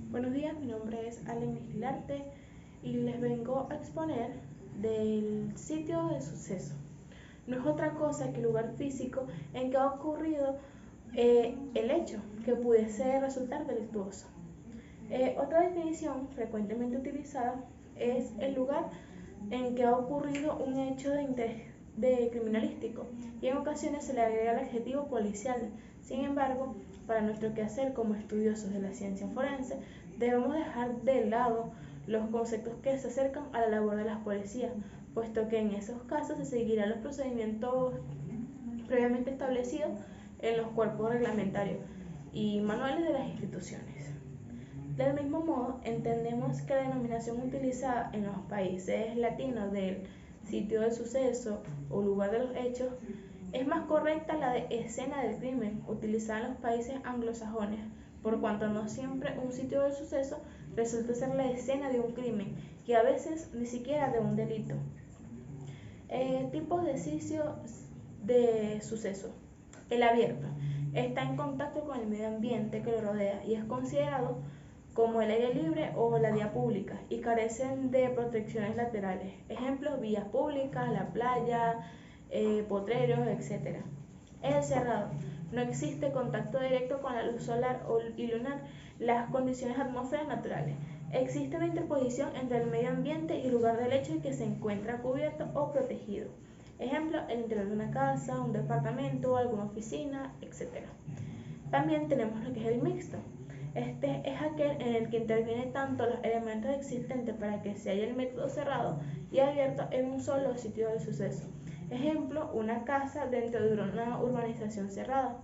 Buenos días, mi nombre es Alen Gilarte y les vengo a exponer del sitio de suceso. No es otra cosa que el lugar físico en que ha ocurrido el hecho que pudiese resultar delictuoso. Otra definición frecuentemente utilizada es el lugar en que ha ocurrido un hecho de interés criminalístico y en ocasiones se le agrega el adjetivo policial. Sin embargo, para nuestro quehacer como estudiosos de la ciencia forense, debemos dejar de lado los conceptos que se acercan a la labor de las policías, puesto que en esos casos se seguirán los procedimientos previamente establecidos en los cuerpos reglamentarios y manuales de las instituciones. Del mismo modo, entendemos que la denominación utilizada en los países latinos del sitio del suceso o lugar de los hechos es más correcta la de escena del crimen, utilizada en los países anglosajones, por cuanto no siempre un sitio del suceso resulta ser la escena de un crimen y a veces ni siquiera de un delito. Tipos de sitio de suceso. El abierto está en contacto con el medio ambiente que lo rodea y es considerado como el aire libre o la vía pública y carecen de protecciones laterales. Ejemplos: vías públicas, la playa, potreros, etc. El cerrado. No existe contacto directo con la luz solar y lunar, las condiciones atmosféricas naturales. Existe una interposición entre el medio ambiente y el lugar del hecho que se encuentra cubierto o protegido. Ejemplo: el interior de una casa, un departamento, alguna oficina, etc. También tenemos lo que es el mixto. Este es aquel en el que intervienen tanto los elementos existentes para que se haya el método cerrado y abierto en un solo sitio del suceso. Ejemplo: una casa dentro de una urbanización cerrada.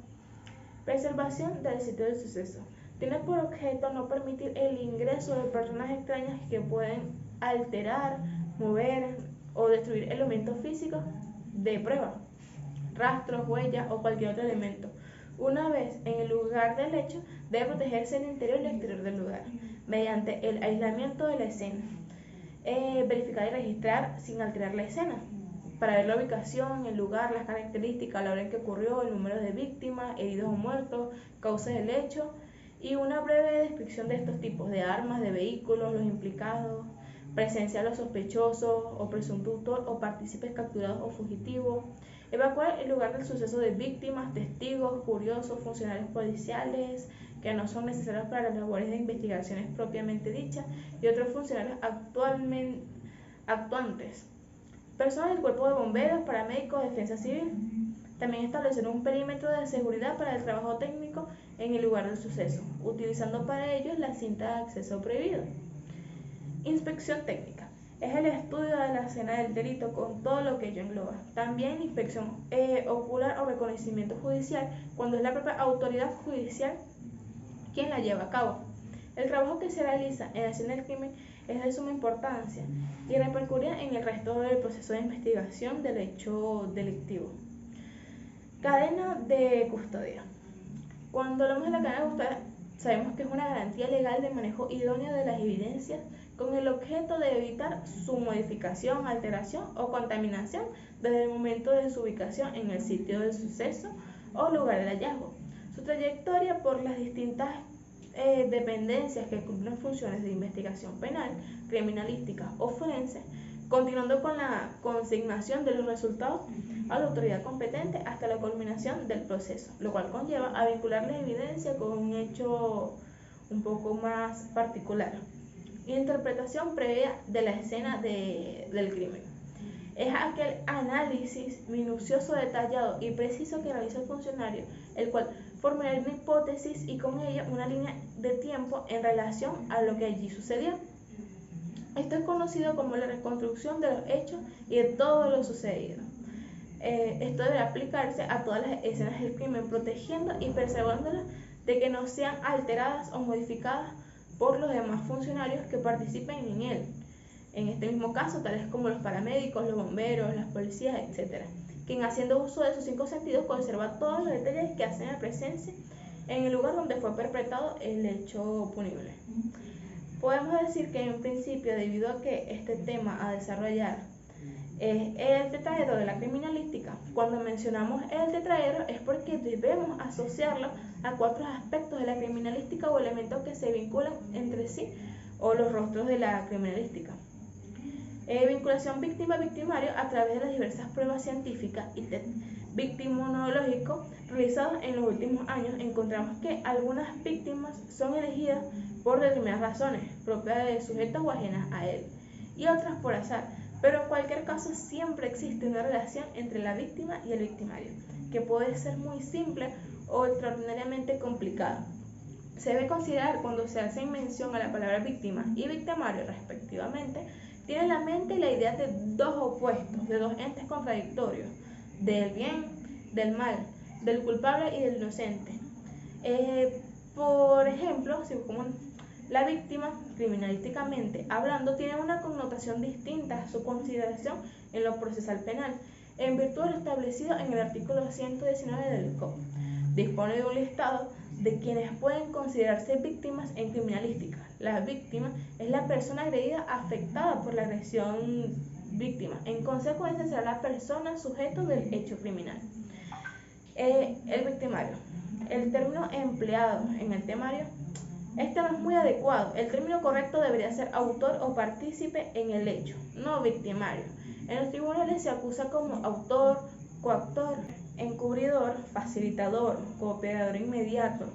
Preservación del sitio del suceso. Tiene por objeto no permitir el ingreso de personas extrañas que pueden alterar, mover o destruir elementos físicos de prueba, rastros, huellas o cualquier otro elemento. Una vez en el lugar del hecho, debe protegerse el interior y el exterior del lugar, mediante el aislamiento de la escena. Verificar y registrar sin alterar la escena, para ver la ubicación, el lugar, las características, la hora en que ocurrió, el número de víctimas, heridos o muertos, causas del hecho, y una breve descripción de estos tipos de armas, de vehículos, los implicados, presencia de los sospechosos o presunto autor o partícipes capturados o fugitivos. Evacuar el lugar del suceso de víctimas, testigos, curiosos, funcionarios policiales que no son necesarios para las labores de investigaciones propiamente dichas y otros funcionarios actuantes. Personas del cuerpo de bomberos, paramédicos, defensa civil. También establecer un perímetro de seguridad para el trabajo técnico en el lugar del suceso, utilizando para ello la cinta de acceso prohibido. Inspección técnica. Es el estudio de la escena del delito con todo lo que ello engloba. También inspección ocular o reconocimiento judicial, cuando es la propia autoridad judicial quien la lleva a cabo. El trabajo que se realiza en la escena del crimen es de suma importancia y repercutirá en el resto del proceso de investigación del hecho delictivo. Cadena de custodia. Cuando hablamos de la cadena de custodia, sabemos que es una garantía legal de manejo idóneo de las evidencias con el objeto de evitar su modificación, alteración o contaminación desde el momento de su ubicación en el sitio del suceso o lugar del hallazgo. Su trayectoria por las distintas dependencias que cumplen funciones de investigación penal, criminalística o forense, continuando con la consignación de los resultados a la autoridad competente hasta la culminación del proceso, lo cual conlleva a vincular la evidencia con un hecho un poco más particular. Interpretación previa de la escena del crimen. Es aquel análisis minucioso, detallado y preciso que realiza el funcionario, el cual formulará una hipótesis y con ella una línea de tiempo en relación a lo que allí sucedió. Esto es conocido como la reconstrucción de los hechos y de todo lo sucedido. Esto debe aplicarse a todas las escenas del crimen, protegiendo y preservándolas de que no sean alteradas o modificadas por los demás funcionarios que participen en él. En este mismo caso, tales como los paramédicos, los bomberos, las policías, etc., quien haciendo uso de sus 5 sentidos conserva todos los detalles que hacen la presencia en el lugar donde fue perpetrado el hecho punible. Podemos decir que en principio, debido a que este tema a desarrollar es el tetraedro de la criminalística, cuando mencionamos el tetraedro es porque debemos asociarlo a 4 aspectos de la criminalística o elementos que se vinculan entre sí o los rostros de la criminalística. Vinculación víctima-victimario a través de las diversas pruebas científicas y test victimonológicos realizados en los últimos años, encontramos que algunas víctimas son elegidas por determinadas razones, propias de sujetos o ajenas a él, y otras por azar, pero en cualquier caso siempre existe una relación entre la víctima y el victimario, que puede ser muy simple o extraordinariamente complicada. Se debe considerar cuando se hace mención a la palabra víctima y victimario respectivamente, tiene en la mente la idea de dos opuestos, de dos entes contradictorios, del bien, del mal, del culpable y del inocente. Por ejemplo, si como la víctima, criminalísticamente hablando, tiene una connotación distinta a su consideración en lo procesal penal, en virtud de lo establecido en el artículo 119 del COP. Dispone de un listado de quienes pueden considerarse víctimas en criminalística. La víctima es la persona agredida afectada por la agresión víctima. En consecuencia, será la persona sujeto del hecho criminal. El victimario. El término empleado en el temario, este no es muy adecuado. El término correcto debería ser autor o partícipe en el hecho, no victimario. En los tribunales se acusa como autor, coactor, encubridor, facilitador, cooperador inmediato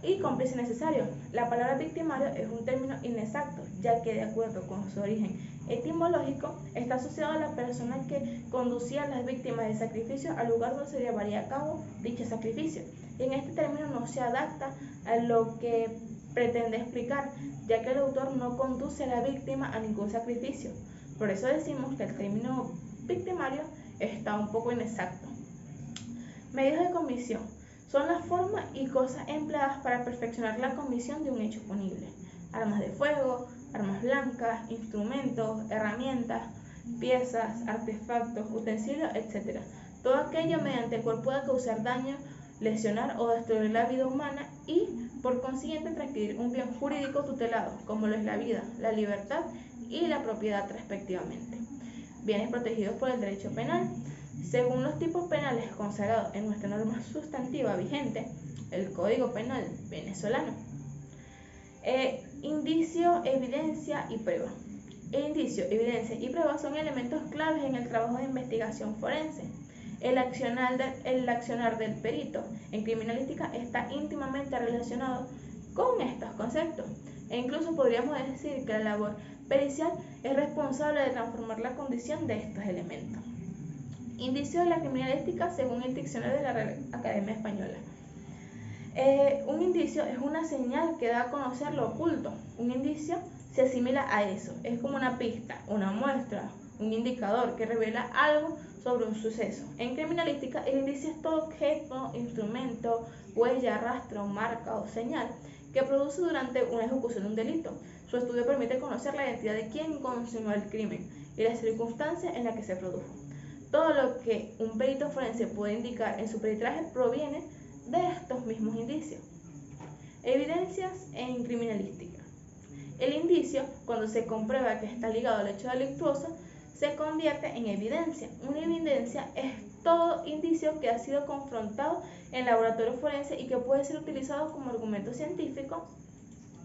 y cómplice necesario. La palabra victimario es un término inexacto, ya que de acuerdo con su origen etimológico está asociado a la persona que conducía a las víctimas de sacrificio al lugar donde se llevaría a cabo dicho sacrificio. Y en este término no se adapta a lo que pretende explicar, ya que el autor no conduce a la víctima a ningún sacrificio. Por eso decimos que el término victimario está un poco inexacto. Medios de comisión son las formas y cosas empleadas para perfeccionar la comisión de un hecho punible. Armas de fuego, armas blancas, instrumentos, herramientas, piezas, artefactos, utensilios, etc. Todo aquello mediante el cual pueda causar daño, lesionar o destruir la vida humana y, por consiguiente, transcribir un bien jurídico tutelado, como lo es la vida, la libertad y la propiedad respectivamente. Bienes protegidos por el derecho penal. Según los tipos penales consagrados en nuestra norma sustantiva vigente, el Código Penal venezolano. Indicio, evidencia y prueba. Indicio, evidencia y prueba son elementos claves en el trabajo de investigación forense. El accionar del perito en criminalística está íntimamente relacionado con estos conceptos, e incluso podríamos decir que la labor pericial es responsable de transformar la condición de estos elementos. Indicio de la criminalística según el diccionario de la Real Academia Española. Un indicio es una señal que da a conocer lo oculto. Un indicio se asimila a eso, es como una pista, una muestra, un indicador que revela algo sobre un suceso. En criminalística, el indicio es todo objeto, instrumento, huella, rastro, marca o señal que produce durante una ejecución de un delito. Su estudio permite conocer la identidad de quien consumió el crimen y las circunstancias en las que se produjo. Todo lo que un perito forense puede indicar en su peritaje proviene de estos mismos indicios. Evidencias en criminalística. El indicio, cuando se comprueba que está ligado al hecho delictuoso, se convierte en evidencia. Una evidencia es todo indicio que ha sido confrontado en laboratorio forense y que puede ser utilizado como argumento científico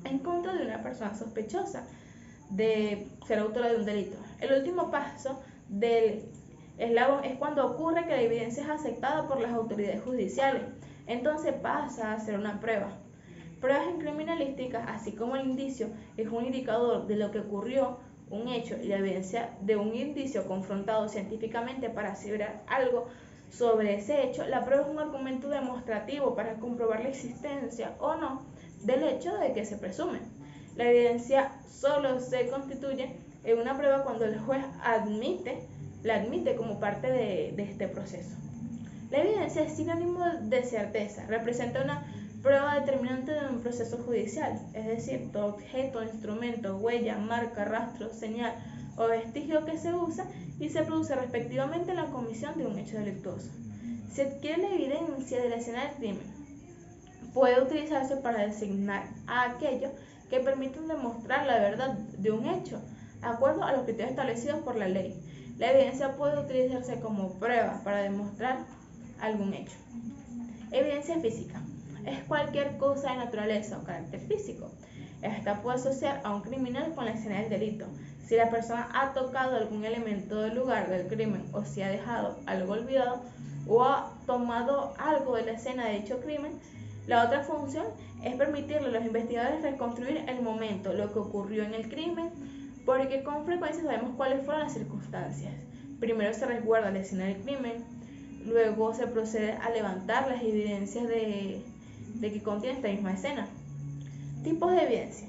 en contra de una persona sospechosa de ser autora de un delito. El último paso del eslabón es cuando ocurre que la evidencia es aceptada por las autoridades judiciales. Entonces pasa a ser una prueba. Pruebas en criminalística, así como el indicio es un indicador de lo que ocurrió, un hecho, y la evidencia de un indicio confrontado científicamente para asegurar algo sobre ese hecho, la prueba es un argumento demostrativo para comprobar la existencia o no del hecho de que se presume. La evidencia solo se constituye en una prueba cuando el juez la admite como parte de este proceso. La evidencia es sinónimo de certeza, representa una prueba determinante de un proceso judicial, es decir, todo objeto, instrumento, huella, marca, rastro, señal o vestigio que se usa y se produce respectivamente en la comisión de un hecho delictuoso. Se adquiere la evidencia de la escena del crimen. Puede utilizarse para designar a aquello que permiten demostrar la verdad de un hecho, de acuerdo a los criterios establecidos por la ley. La evidencia puede utilizarse como prueba para demostrar algún hecho. Evidencia física. es cualquier cosa de naturaleza o carácter físico. Esta puede asociar a un criminal con la escena del delito. Si la persona ha tocado algún elemento del lugar del crimen o si ha dejado algo olvidado o ha tomado algo de la escena de dicho crimen. La otra función es permitirle a los investigadores reconstruir el momento, lo que ocurrió en el crimen, porque con frecuencia sabemos cuáles fueron las circunstancias. Primero se resguarda la escena del crimen, luego se procede a levantar las evidencias de que contiene esta misma escena. Tipos de evidencia: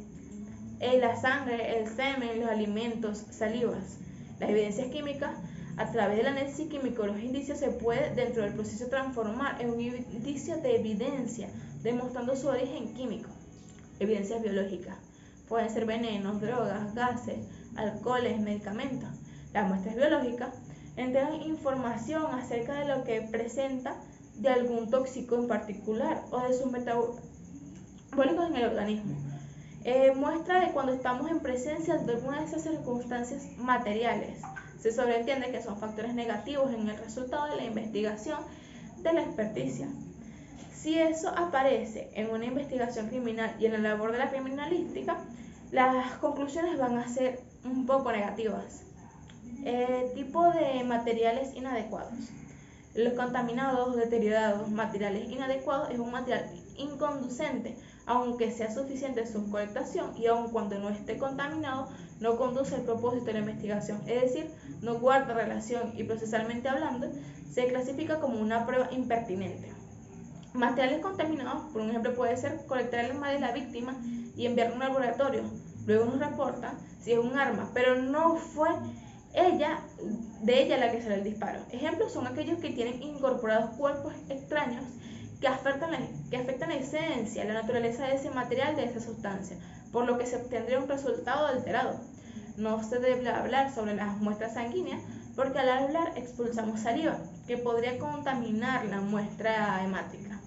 la sangre, el semen, los alimentos, salivas. Las evidencias químicas: a través del análisis químico los indicios se puede dentro del proceso transformar en un indicio de evidencia, demostrando su origen químico. Evidencias biológicas: pueden ser venenos, drogas, gases, alcoholes, medicamentos. Las muestras biológicas entregan información acerca de lo que presenta de algún tóxico en particular o de sus metabólicos en el organismo. Muestra de cuando estamos en presencia de alguna de esas circunstancias materiales. Se sobreentiende que son factores negativos en el resultado de la investigación de la experticia. Si eso aparece en una investigación criminal y en la labor de la criminalística, las conclusiones van a ser un poco negativas. Tipo de materiales inadecuados. Los contaminados o deteriorados. Materiales inadecuados es un material inconducente, aunque sea suficiente su colectación y aun cuando no esté contaminado, no conduce al propósito de la investigación, es decir, no guarda relación y procesalmente hablando, se clasifica como una prueba impertinente. Materiales contaminados, por ejemplo, puede ser colectar el alma de la víctima y enviarlo a un laboratorio. Luego nos reporta si es un arma, pero no fue de ella la que salió el disparo. Ejemplos son aquellos que tienen incorporados cuerpos extraños que afectan la esencia, la naturaleza de ese material, de esa sustancia, por lo que se obtendría un resultado alterado. No se debe hablar sobre las muestras sanguíneas, porque al hablar expulsamos saliva, que podría contaminar la muestra hemática.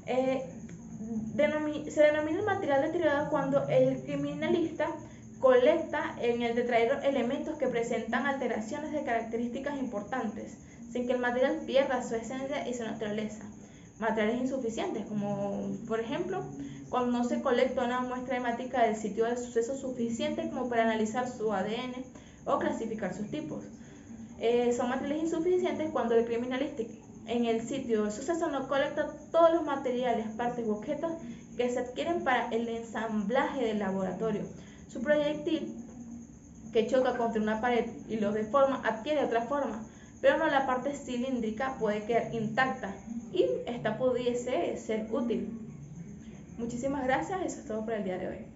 Se denomina el material deteriorado cuando el criminalista colecta en el tetraedro elementos que presentan alteraciones de características importantes, sin que el material pierda su esencia y su naturaleza. Materiales insuficientes, como por ejemplo, cuando no se colecta una muestra hemática del sitio del suceso suficiente como para analizar su ADN o clasificar sus tipos. Son materiales insuficientes cuando el criminalista en el sitio del suceso no colecta todos los materiales, partes u objetos que se adquieren para el ensamblaje del laboratorio. Su proyectil que choca contra una pared y lo deforma adquiere otra forma, pero no la parte cilíndrica puede quedar intacta y esta pudiese ser útil. Muchísimas gracias, eso es todo por el día de hoy.